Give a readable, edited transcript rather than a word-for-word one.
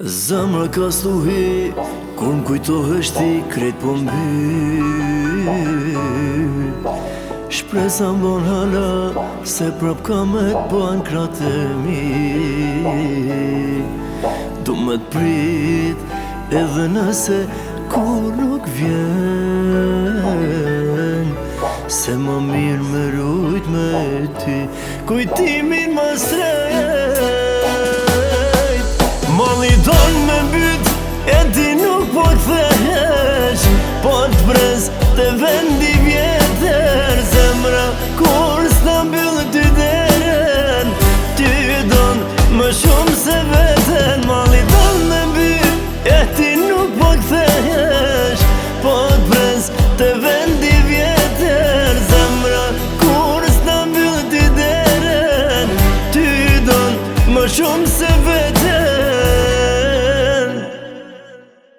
Zemra ka stuhi, kur m'kujtohesh ti krejt po mbyll. Shpresa m'bon hala, se prap ka me t'ban kratë e mi. Du me t'prit, edhe nëse kur nuk vjen, se ma mirë me rujt me ty, kujtimin ma strejt. Malli don me mbyt, e ti nuk po t'thehesh, po t'brez të vendi vjetër. Zemra